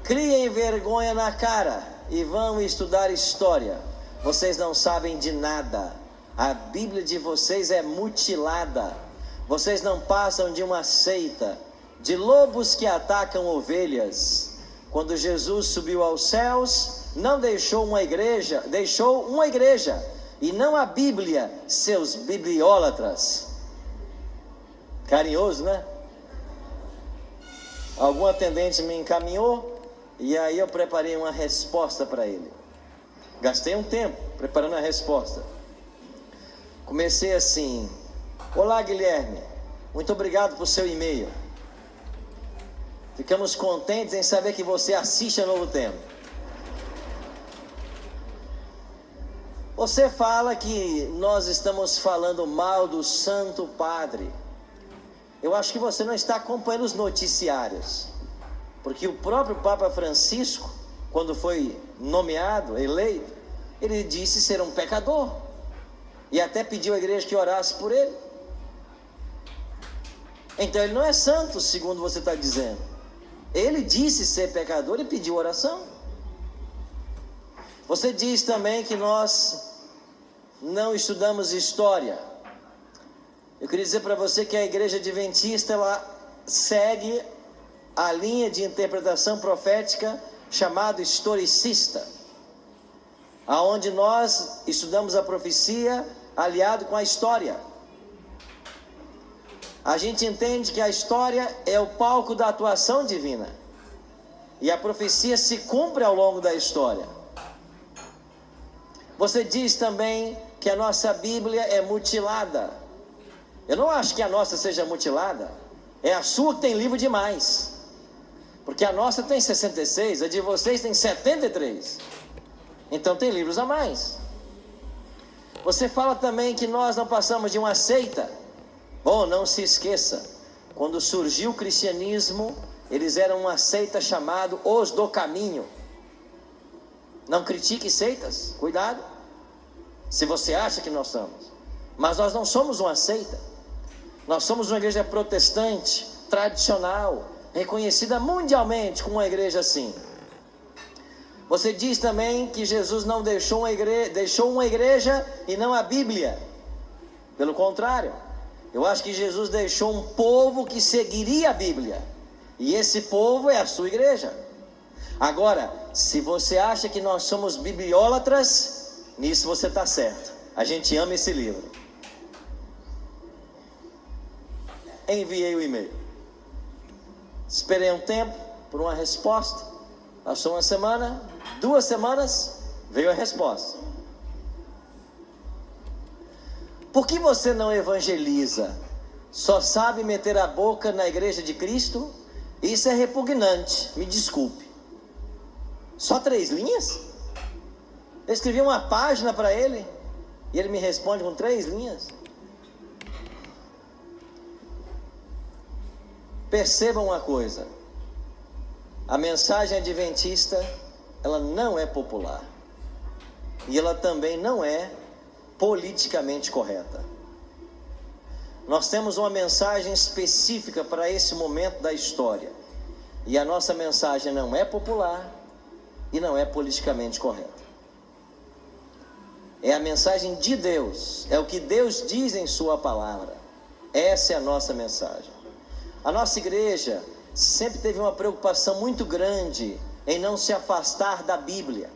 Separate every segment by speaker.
Speaker 1: criem vergonha na cara e vão estudar história. Vocês não sabem de nada. A Bíblia de vocês é mutilada. Vocês não passam de uma seita, de lobos que atacam ovelhas. Quando Jesus subiu aos céus, não deixou uma igreja, e não a Bíblia, seus bibliólatras. Carinhoso, né? Algum atendente me encaminhou, e aí eu preparei uma resposta para ele. Gastei um tempo preparando a resposta. Comecei assim: olá, Guilherme, muito obrigado por seu e-mail. Ficamos contentes em saber que você assiste a Novo Tempo. Você fala que nós estamos falando mal do Santo Padre. Eu acho que você não está acompanhando os noticiários, porque o próprio Papa Francisco, quando foi nomeado, eleito, ele disse ser um pecador, e até pediu à igreja que orasse por ele. Então ele não é santo, segundo você está dizendo. Ele disse ser pecador e pediu oração. Você diz também que nós não estudamos história. Eu queria dizer para você que a igreja adventista, ela segue a linha de interpretação profética chamada historicista, aonde nós estudamos a profecia aliado com a história. A gente entende que a história é o palco da atuação divina, e a profecia se cumpre ao longo da história. Você diz também que a nossa Bíblia é mutilada. Eu não acho que a nossa seja mutilada. É a sua que tem livro demais, porque a nossa tem 66, a de vocês tem 73. Então tem livros a mais. Você fala também que nós não passamos de uma seita. Bom, não se esqueça, quando surgiu o cristianismo, eles eram uma seita chamada Os do Caminho. Não critique seitas, cuidado, se você acha que nós somos. Mas nós não somos uma seita. Nós somos uma igreja protestante, tradicional, reconhecida mundialmente como uma igreja assim. Você diz também que Jesus não deixou uma igreja e não a Bíblia. Pelo contrário, eu acho que Jesus deixou um povo que seguiria a Bíblia, e esse povo é a sua igreja. Agora, se você acha que nós somos bibliólatras, nisso você está certo. A gente ama esse livro. Enviei o e-mail. Esperei um tempo por uma resposta. Passou uma semana, 2 semanas, veio a resposta. Por que você não evangeliza? Só sabe meter a boca na igreja de Cristo? Isso é repugnante, me desculpe. Só 3 linhas? Eu escrevi uma página para ele, e ele me responde com 3 linhas. Percebam uma coisa: a mensagem adventista, ela não é popular, e ela também não é politicamente correta. Nós temos uma mensagem específica para esse momento da história, e a nossa mensagem não é popular e não é politicamente correta. É a mensagem de Deus, é o que Deus diz em sua palavra. Essa é a nossa mensagem. A nossa igreja sempre teve uma preocupação muito grande em não se afastar da Bíblia.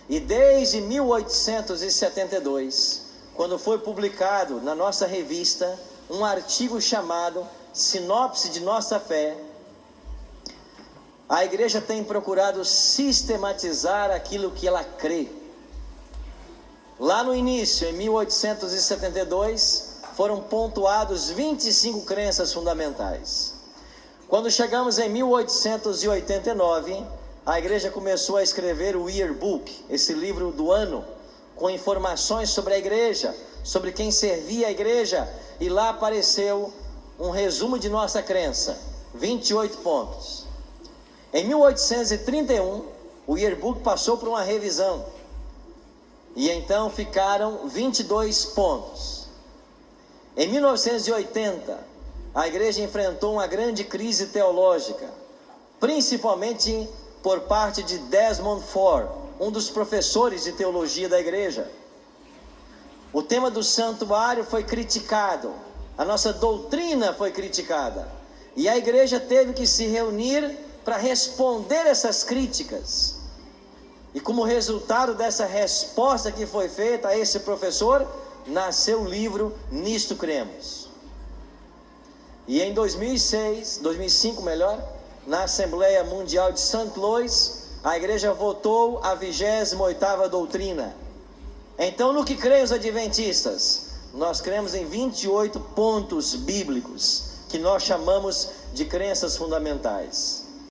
Speaker 1: E desde 1872, quando foi publicado na nossa revista um artigo chamado Sinopse de Nossa Fé, a igreja tem procurado sistematizar aquilo que ela crê. Lá no início, em 1872, foram pontuados 25 crenças fundamentais. Quando chegamos em 1889, a igreja começou a escrever o Yearbook, esse livro do ano, com informações sobre a igreja, sobre quem servia a igreja, e lá apareceu um resumo de nossa crença, 28 pontos. Em 1831, o Yearbook passou por uma revisão, e então ficaram 22 pontos. Em 1980, a igreja enfrentou uma grande crise teológica, principalmente por parte de Desmond Ford, um dos professores de teologia da igreja. O tema do santuário foi criticado, a nossa doutrina foi criticada, e a igreja teve que se reunir para responder essas críticas. E como resultado dessa resposta que foi feita a esse professor, nasceu o livro Nisto Cremos. E em 2005 na Assembleia Mundial de St. Louis, a igreja votou a 28ª doutrina. Então, no que creem os adventistas? Nós cremos em 28 pontos bíblicos, que nós chamamos de crenças fundamentais.